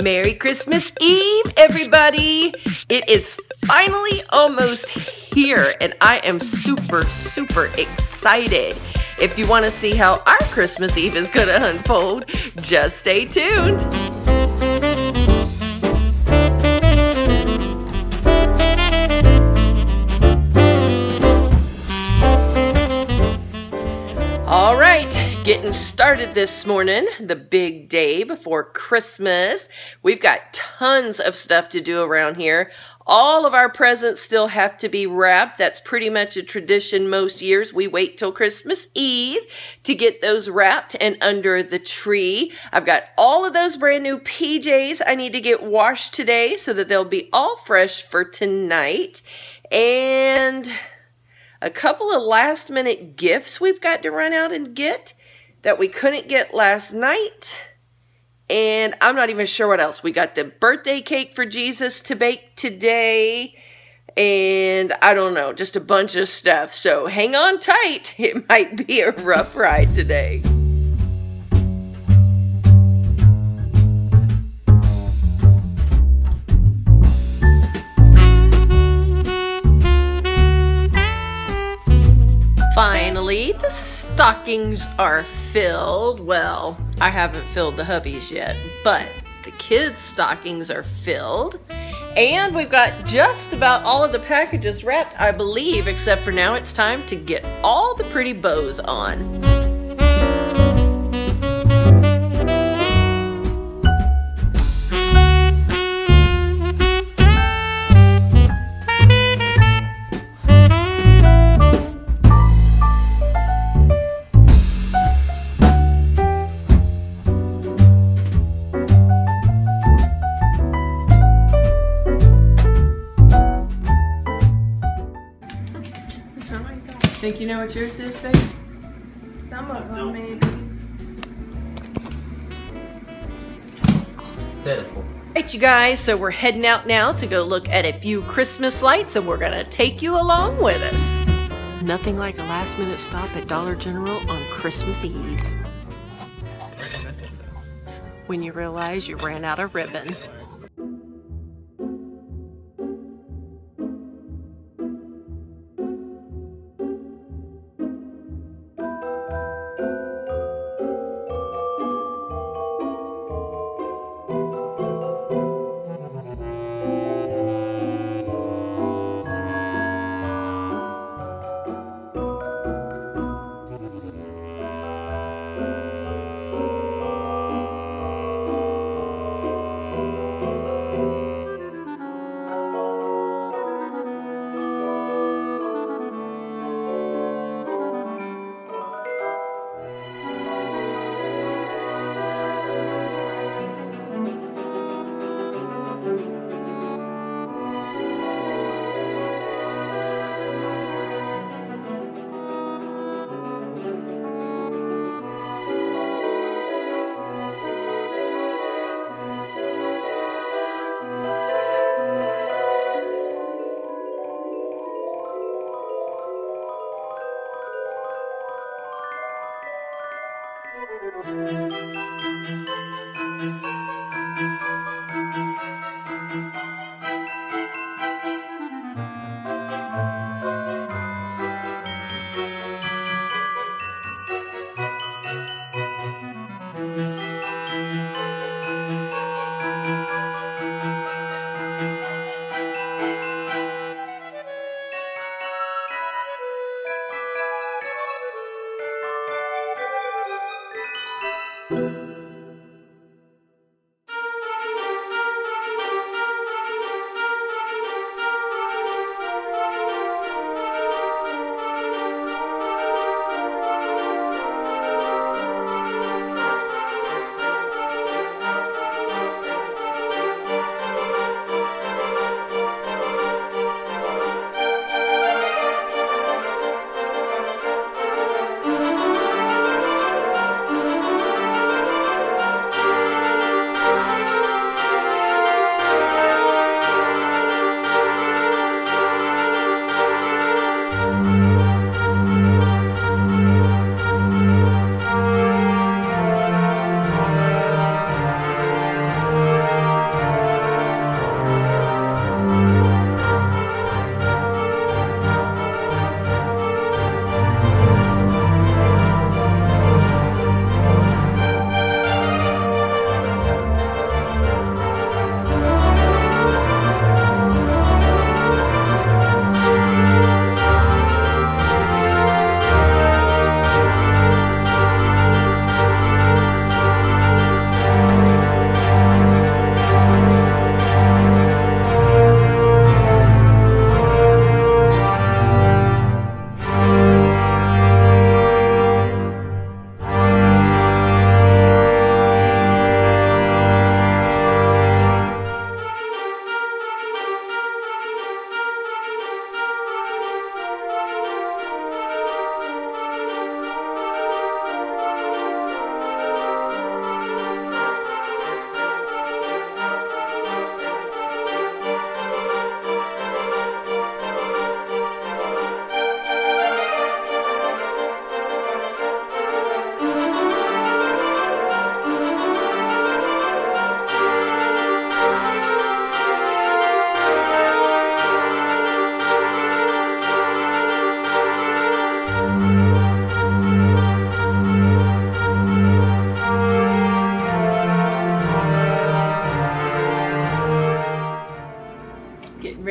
Merry Christmas Eve, everybody! It is finally almost here, and I am super excited. If you want to see how our Christmas Eve is going to unfold, just stay tuned. All right, getting started this morning, the big day before Christmas. We've got tons of stuff to do around here. All of our presents still have to be wrapped. That's pretty much a tradition most years. We wait till Christmas Eve to get those wrapped and under the tree. I've got all of those brand new PJs I need to get washed today so that they'll be all fresh for tonight. And a couple of last minute gifts we've got to run out and get that we couldn't get last night. And I'm not even sure what else. We got the birthday cake for Jesus to bake today. And I don't know, just a bunch of stuff. So hang on tight. It might be a rough ride today. Finally, the stockings are filled. Well, I haven't filled the hubby's yet, but the kids' stockings are filled. And we've got just about all of the packages wrapped, I believe, except for now it's time to get all the pretty bows on. Think you know what yours is, babe? Some of them, maybe. Pitiful. Alright, you guys, so we're heading out now to go look at a few Christmas lights, and we're gonna take you along with us. Nothing like a last minute stop at Dollar General on Christmas Eve. When you realize you ran out of ribbon.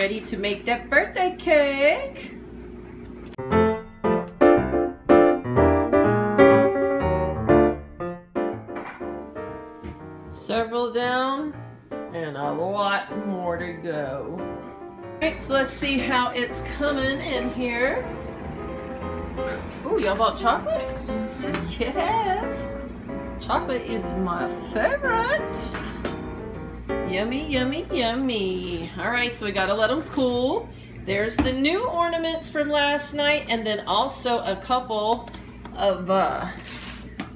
ready to make that birthday cake. Several down and a lot more to go. Alright, so let's see how it's coming in here. Ooh, y'all bought chocolate? Yes! Chocolate is my favorite. Yummy, yummy, yummy. Alright, so we gotta let them cool. There's the new ornaments from last night, and then also a couple of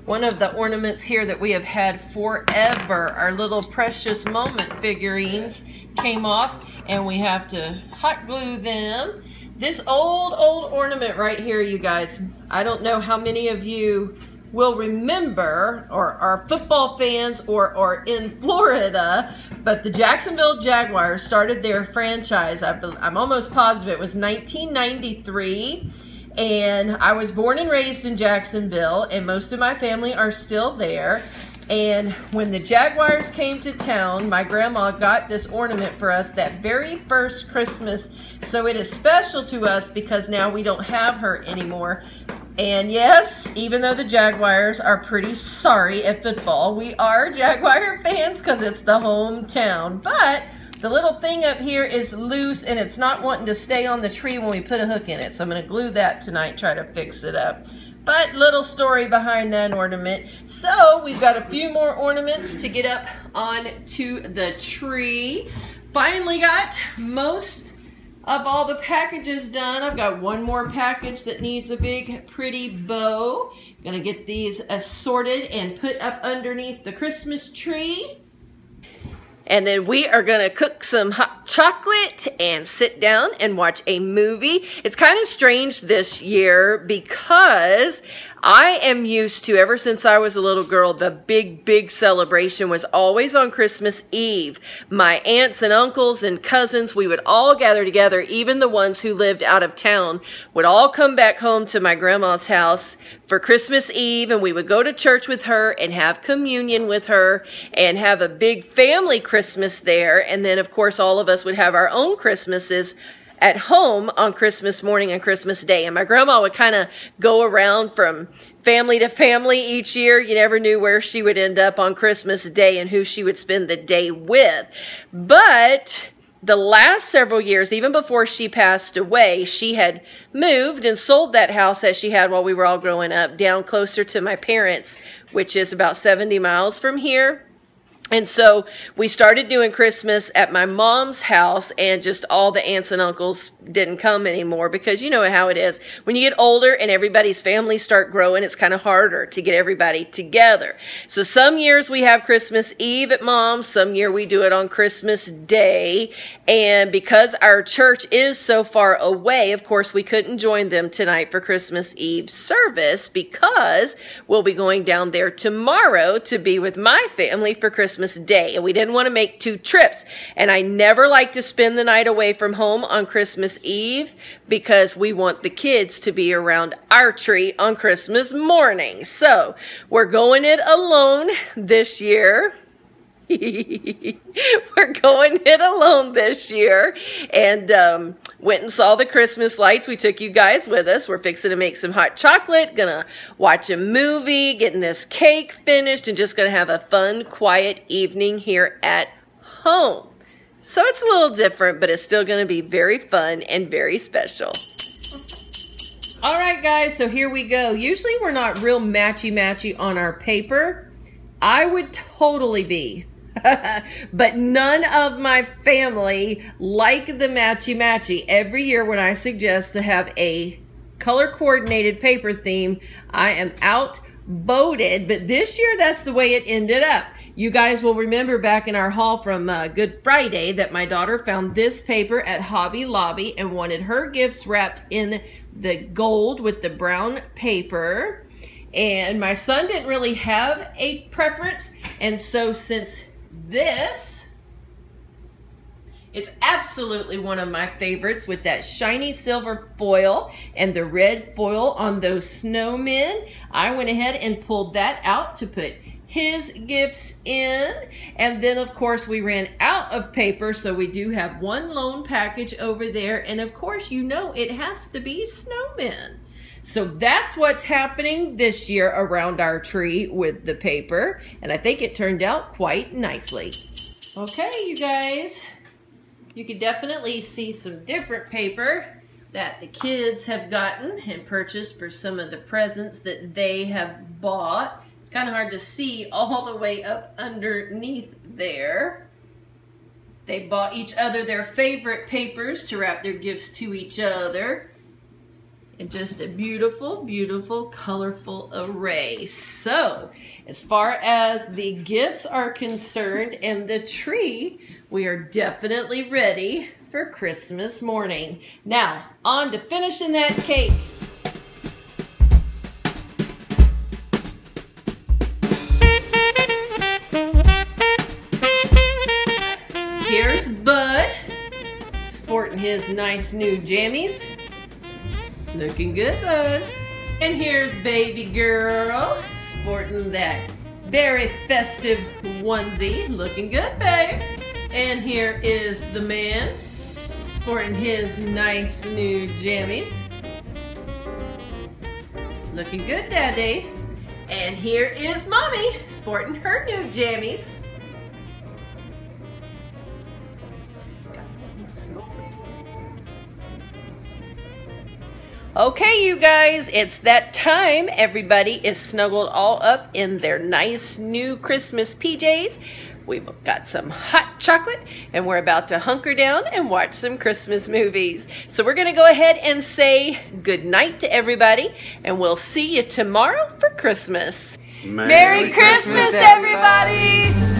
one of the ornaments here that we have had forever. Our little precious moment figurines came off, and we have to hot glue them. This old ornament right here, you guys, I don't know how many of you will remember, or are football fans, or in Florida, but the Jacksonville Jaguars started their franchise. I'm almost positive it was 1993. And I was born and raised in Jacksonville, and most of my family are still there. And when the Jaguars came to town, my grandma got this ornament for us that very first Christmas. So it is special to us because now we don't have her anymore. And yes, even though the Jaguars are pretty sorry at football, we are Jaguar fans because it's the hometown. But the little thing up here is loose, and it's not wanting to stay on the tree when we put a hook in it. So I'm going to glue that tonight, try to fix it up. But little story behind that ornament. So we've got a few more ornaments to get up onto the tree. Finally got most of all the packages done. I've got one more package that needs a big pretty bow. Gonna get these assorted and put up underneath the Christmas tree. And then we are going to cook some hot chocolate and sit down and watch a movie. It's kind of strange this year because I am used to, ever since I was a little girl, the big celebration was always on Christmas Eve. My aunts and uncles and cousins, we would all gather together, even the ones who lived out of town, would all come back home to my grandma's house for Christmas Eve, and we would go to church with her and have communion with her and have a big family Christmas there. And then, of course, all of us would have our own Christmases at home on Christmas morning and Christmas Day. And my grandma would kind of go around from family to family each year. You never knew where she would end up on Christmas Day and who she would spend the day with. But the last several years, even before she passed away, she had moved and sold that house that she had while we were all growing up down closer to my parents, which is about 70 miles from here. And so we started doing Christmas at my mom's house, and just all the aunts and uncles didn't come anymore because you know how it is. When you get older and everybody's families start growing, it's kind of harder to get everybody together. So some years we have Christmas Eve at Mom's, some year we do it on Christmas Day. And because our church is so far away, of course, we couldn't join them tonight for Christmas Eve service because we'll be going down there tomorrow to be with my family for Christmas Day, and we didn't want to make two trips. And I never like to spend the night away from home on Christmas Eve because we want the kids to be around our tree on Christmas morning. So we're going it alone this year. We're going it alone this year, and went and saw the Christmas lights. We took you guys with us. We're fixing to make some hot chocolate, gonna watch a movie, getting this cake finished, and just gonna have a fun, quiet evening here at home. So it's a little different, but it's still gonna be very fun and very special. All right, guys, so here we go. Usually we're not real matchy-matchy on our paper. I would totally be. But none of my family like the matchy-matchy. Every year when I suggest to have a color-coordinated paper theme, I am outvoted. But this year, that's the way it ended up. You guys will remember back in our haul from Good Friday that my daughter found this paper at Hobby Lobby and wanted her gifts wrapped in the gold with the brown paper. And my son didn't really have a preference. And so since this is absolutely one of my favorites with that shiny silver foil and the red foil on those snowmen, I went ahead and pulled that out to put his gifts in. And then of course we ran out of paper, so we do have one lone package over there. And of course, you know, it has to be snowmen. So that's what's happening this year around our tree with the paper. And I think it turned out quite nicely. Okay, you guys, you can definitely see some different paper that the kids have gotten and purchased for some of the presents that they have bought. It's kind of hard to see all the way up underneath there. They bought each other their favorite papers to wrap their gifts to each other. And just a beautiful, beautiful, colorful array. So, as far as the gifts are concerned and the tree, we are definitely ready for Christmas morning. Now, on to finishing that cake. Here's Bud, sporting his nice new jammies. Looking good, Bud. And here's baby girl, sporting that very festive onesie. Looking good, babe. And here is the man, sporting his nice new jammies. Looking good, Daddy. And here is Mommy, sporting her new jammies. Okay, you guys, it's that time. Everybody is snuggled all up in their nice new Christmas PJs. We've got some hot chocolate, and we're about to hunker down and watch some Christmas movies. So we're going to go ahead and say good night to everybody, and we'll see you tomorrow for Christmas. Merry Christmas, everybody!